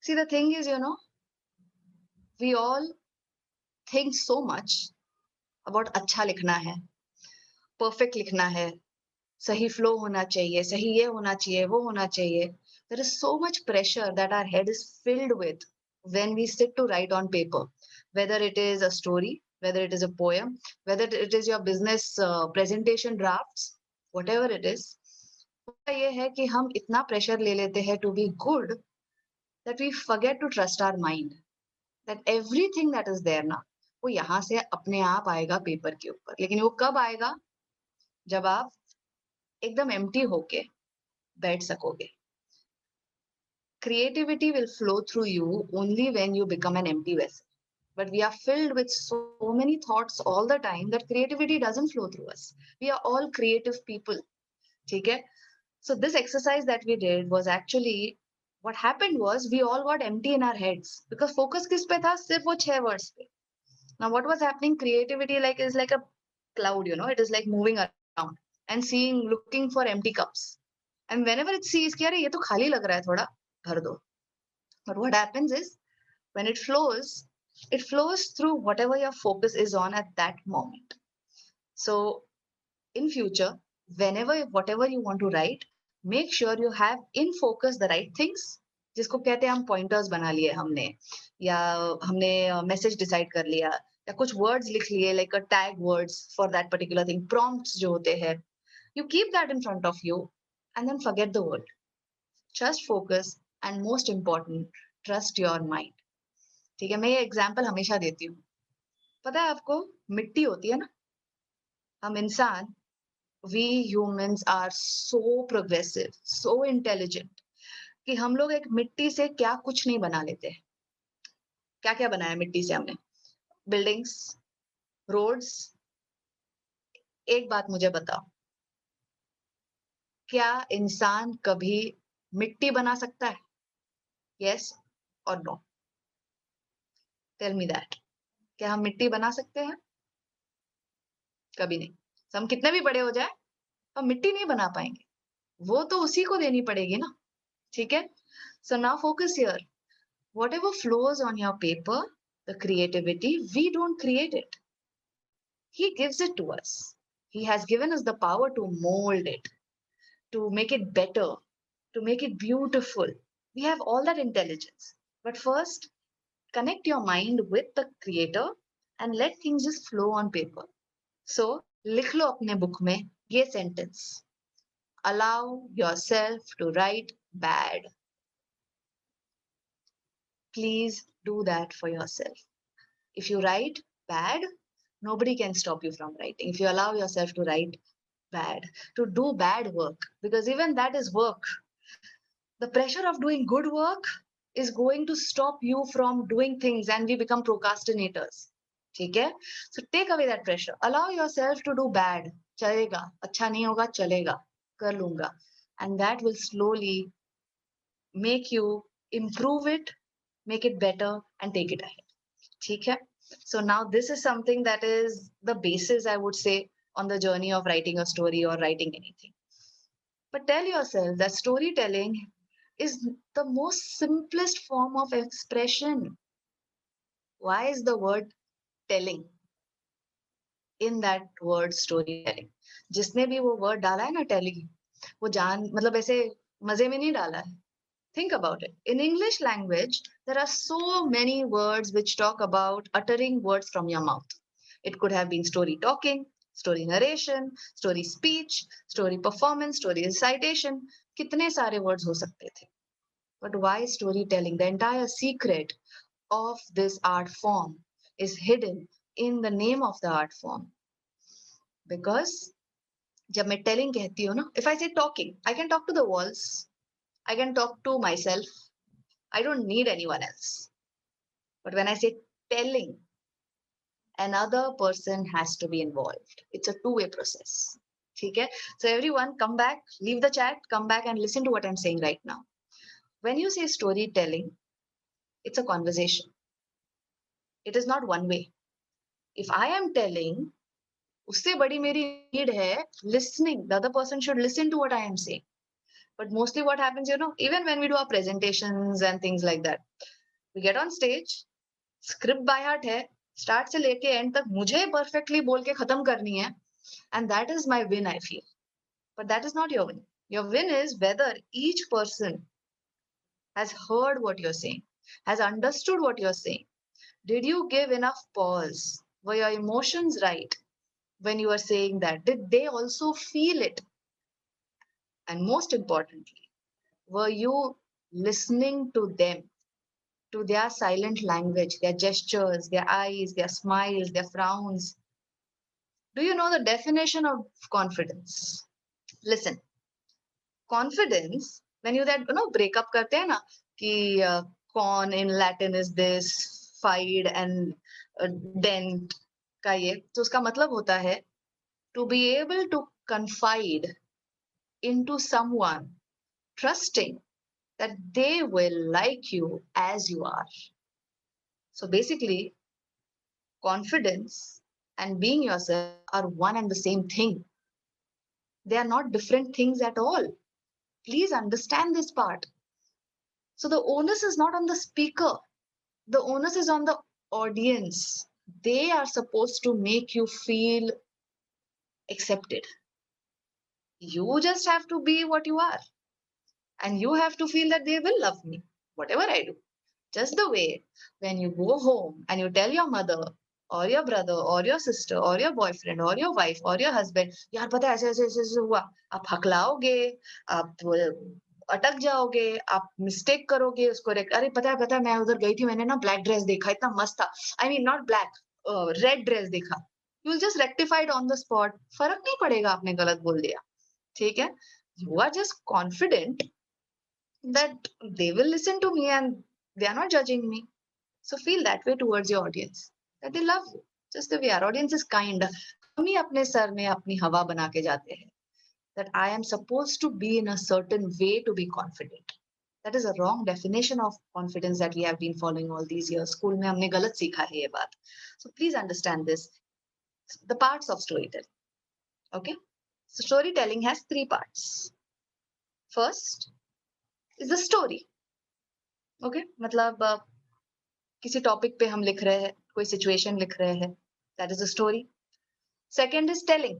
See, the thing is, we all think so much about अच्छा लिखना है, perfect लिखना है, सही flow होना चाहिए, सही ये होना चाहिए, वो होना चाहिए. There is so much pressure that our head is filled with when we sit to write on paper, whether it is a story, whether it is a poem, whether it is your business presentation drafts, whatever it is. ये है कि हम इतना pressure ले लेते हैं to be good that we forget to trust our mind. That everything that is there ना, वो यहाँ से अपने आप आएगा पेपर के ऊपर. लेकिन वो कब आएगा? जब आप एकदम एम्प्टी होके बैठ सकोगे. Creativity will flow through you only when you become an empty vessel. But we are filled with so many thoughts all the time that creativity doesn't flow through us. We are all creative people. ठीक है? So this exercise that we did was actually, what happened was we all got empty in our heads because focus किस पे था? सिर्फ वो 6 words पे. Now what was happening? Creativity is like a cloud, it is like moving around and looking for empty cups. And whenever it sees कि अरे ये तो खाली लग रहा है थोड़ा, भर दो. But what happens is when it flows through whatever your focus is on at that moment. So in future, whatever you want to write, make sure you have in focus the right things. जिसको कहते हैं हम pointers बना लिए हमने, या हमने message decide कर लिया, या कुछ वर्ड्स लिख लिए like a tag words for that particular thing, prompts जो होते हैं. You keep that in front of you and then forget the word. Just focus and most important, trust your mind. ठीक है, मैं ये एग्जाम्पल हमेशा देती हूँ. पता है आपको, मिट्टी होती है ना, हम इंसान, we humans are so progressive, so intelligent कि हम लोग एक मिट्टी से क्या कुछ नहीं बना लेते हैं. क्या क्या बनाया मिट्टी से हमने? Buildings, roads. एक बात मुझे बताओ, क्या इंसान कभी मिट्टी बना सकता है? यस और नो? Tell me that. क्या हम मिट्टी बना सकते हैं? कभी नहीं. हम कितने भी बड़े हो जाए, हम मिट्टी नहीं बना पाएंगे. वो तो उसी को देनी पड़ेगी ना. ठीक है? So now focus here. Whatever flows on your paper, the creativity, we don't create it. He gives it to us. He has given us the power to mold it, to make it better, to make it beautiful. We have all that intelligence. But first, connect your mind with the creator and let things just flow on paper. So, लिख लो अपने book में ये sentence. Allow yourself to write bad. Please do that for yourself. If you write bad, nobody can stop you from writing. If you allow yourself to write bad, to do bad work, because even that is work. The pressure of doing good work is going to stop you from doing things and we become procrastinators. ठीक है? So take away that pressure. Allow yourself to do bad. चलेगा. अच्छा नहीं होगा, चलेगा. कर लूंगा. And that will slowly make you improve it, make it better and take it ahead. ठीक है? So now this is something that is the basis, I would say, on the journey of writing a story or writing anything. But tell yourself that storytelling is the most simplest form of expression. Why is the word telling in that word storytelling? जिसने भी वो word डाला है ना telling, वो मतलब ऐसे मजे में नहीं डाला है. Think about it. In English language, there are so many words which talk about uttering words from your mouth. It could have been story talking, story narration, story speech, story performance, story recitation. कितने सारे words हो सकते थे. But why storytelling? The entire secret of this art form is hidden in the name of the art form. Because जब मैं telling कहती हूँ ना, if I say talking, I can talk to the walls. I can talk to myself. I don't need anyone else. But when I say telling, another person has to be involved. It's a two-way process. Okay? So everyone come back, leave the chat, come back and listen to what I'm saying right now. When you say storytelling, it's a conversation. It is not one way. If I am telling, उससे बड़ी मेरी need है listening. The other person should listen to what I am saying. But mostly what happens, even when we do our presentations and things like that, we get on stage, script by heart है, start से लेके end तक मुझे perfectly बोल के खत्म करनी है, and that is my win, I feel. But that is not your win. Your win is whether each person has heard what you're saying, has understood what you're saying. Did you give enough pause? Were your emotions right when you were saying that? Did they also feel it? And most importantly, were you listening to them, to their silent language, their gestures, their eyes, their smiles, their frowns? Do you know the definition of confidence? Listen, confidence, when you that break up karte hai na ki con in Latin is this, fide and dent का ये, तो उसका मतलब होता है to be able to confide into someone, trusting that they will like you as you are. So basically, confidence and being yourself are one and the same thing. They are not different things at all. Please understand this part. So the onus is not on the speaker, the onus is on the audience. They are supposed to make you feel accepted. You just have to be what you are. And you have to feel that they will love me, whatever I do. Just the way when you go home and you tell your mother or your brother or your sister or your boyfriend or your wife or your husband, यार पता है ऐसे ऐसे ऐसे ऐसे हुआ, आप हकलाओगे, आप अटक जाओगे, आप मिस्टेक करोगे उसको, अरे पता है मैं उधर गई थी, मैंने ना ब्लैक ड्रेस देखा, इतना मस्त था, I mean not black, red dress देखा, you will just rectified on the spot, फर्क नहीं पड़ेगा आपने गलत बोल दिया, ठीक है, you are just confident that they will listen to me and they are not judging me. So feel that way towards your audience, that they love you. Just the way our audience is kind. हम ही अपने sir में अपनी हवा बना के जाते हैं. That I am supposed to be in a certain way to be confident. That is a wrong definition of confidence that we have been following all these years. School में हमने गलत सीखा है ये बात. So please understand this. The parts of storytelling. Okay? So storytelling has 3 parts. First is the story. Okay? मतलब किसी topic पे हम लिख रहे हैं, कोई सिचुएशन लिख रहे हैं, that is a story. Second is telling,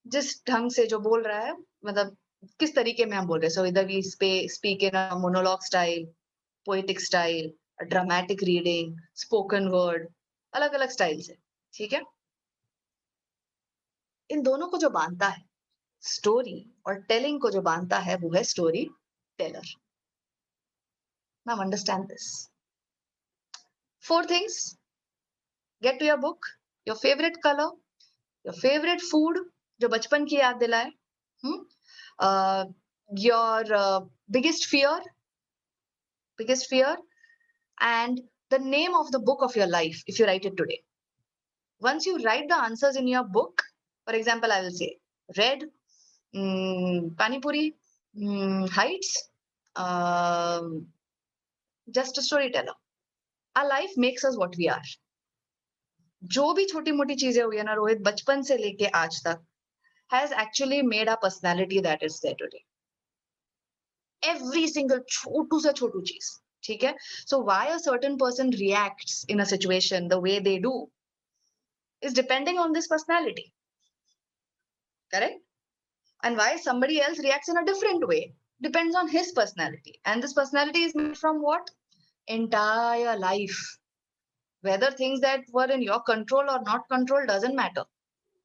जिस ढंग से जो बोल रहा है, मतलब किस तरीके में हम बोल रहे हैं. सो इधर we speak in a monologue style, poetic style, dramatic reading, spoken word, अलग अलग स्टाइल से, ठीक है. इन दोनों को जो बांधता है, स्टोरी और टेलिंग को जो बांधता है, वो है story teller. Now understand this. 4 things. Get to your book, your favorite color, your favorite food, जो बचपन की याद दिलाए, your biggest fear, and the name of the book of your life if you write it today. Once you write the answers in your book, for example, I will say red, Pani Puri, heights, just a storyteller. Our life makes us what we are. जो भी छोटी मोटी चीजें हुई है ना रोहित, बचपन से लेके आज तक, has actually made our personality that is there today. Every single छोटू से छोटू चीज, ठीक है. So why a certain person reacts in a situation the way they do is depending on this personality, correct? And why somebody else reacts in a different way depends on his personality. And this personality is made from what? Entire life. Whether things that were in your control or not control doesn't matter.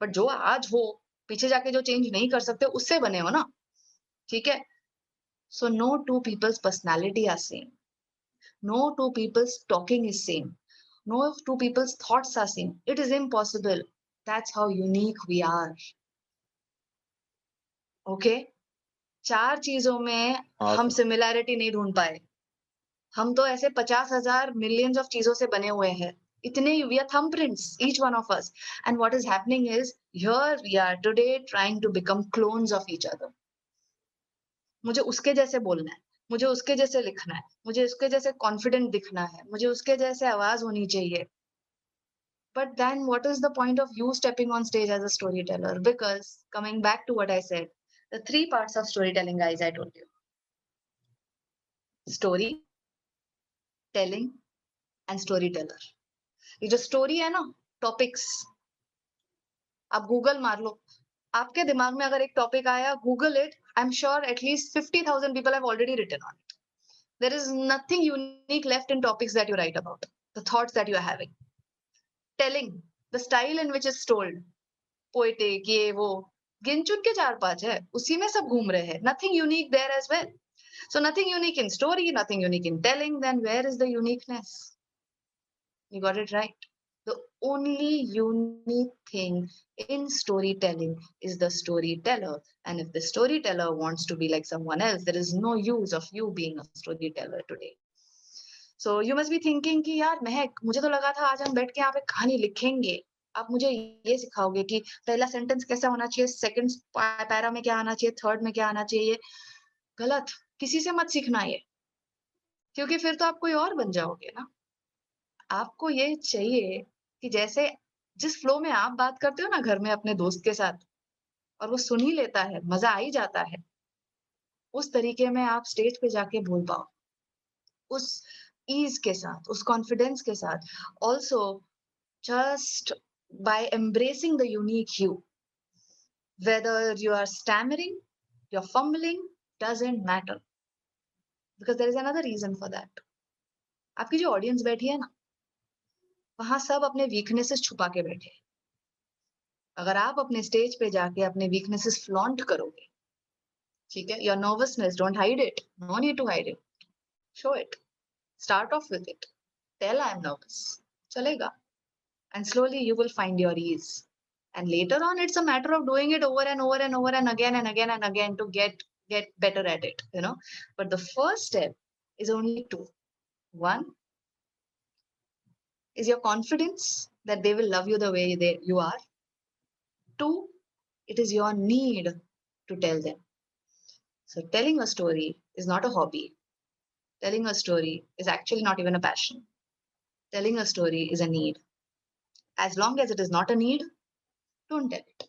But जो आज हो, पीछे जाके जो change नहीं कर सकते, उससे बने हो ना, ठीक है. So no two people's personality are same. No two people's talking is same. No two people's thoughts are same. It is impossible. That's how unique we are. Okay? 4 चीजों में हम सिमिलैरिटी नहीं ढूंढ पाए. हम तो ऐसे 50,000 millions of चीजों से बने हुए हैं. इतने we are thumbprints, each one of us. And what is happening is, here we are today trying to become clones of each other. मुझे उसके जैसे बोलना है, मुझे उसके जैसे लिखना है, मुझे उसके जैसे कॉन्फिडेंट दिखना है, मुझे उसके जैसे आवाज होनी चाहिए. But then what is the point of you stepping on stage as a storyteller? Because coming back to what I said, The 3 parts of storytelling, guys, I told you. Story, telling, and storyteller. ये जो story है ना, topics, आप Google मार लो, आपके दिमाग में अगर एक टॉपिक आया, Google it, I am sure at least 50,000 people have already written on it. There is nothing unique left in topics that you write about, the thoughts that you are having. Telling, the style in which it's told, poetic, ये वो, गिन चुन के 4-5 है, उसी में सब घूम रहे हैं. Nothing unique there as well. So nothing unique in story, nothing unique in telling, then where is the uniqueness? You got it right. The only unique thing in storytelling is the storyteller. And if the storyteller wants to be like someone else, there is no use of you being a storyteller today. So you must be thinking कि यार महक, मुझे तो लगा था आज हम बैठ के यहाँ पे कहानी लिखेंगे. आप मुझे ये सिखाओगे कि पहला सेंटेंस कैसा होना चाहिए, सेकंड पैरा में क्या आना चाहिए, थर्ड में क्या आना चाहिए. गलत. किसी से मत सीखना ये, क्योंकि फिर तो आप कोई और बन जाओगे ना. आपको ये चाहिए कि जैसे जिस फ्लो में आप बात करते हो ना घर में अपने दोस्त के साथ, और वो सुन ही लेता है, मजा आ ही जाता है, उस तरीके में आप स्टेज पे जाके बोल पाओ, उस ईज के साथ, उस कॉन्फिडेंस के साथ. Also just by embracing the unique you, whether you are stammering, you're fumbling, doesn't matter, because there is another reason for that. आपकी जो ऑडियंस बैठी है ना, वहां सब अपने वीकनेसेस छुपा के बैठे. अगर आप अपने स्टेज पे जाके अपने वीकनेसेस फ्लॉन्ट करोगे, ठीक है, your nervousness, don't hide it, no need to hide it, show it, start off with it, tell I am nervous, चलेगा, and slowly you will find your ease. And later on, it's a matter of doing it over and over and over and again and again and again to get better at it, you know. But the first step is only 2. 1 is your confidence that they will love you the way you are. 2, it is your need to tell them. So telling a story is not a hobby. Telling a story is actually not even a passion. Telling a story is a need. As long as it is not a need, don't tell it.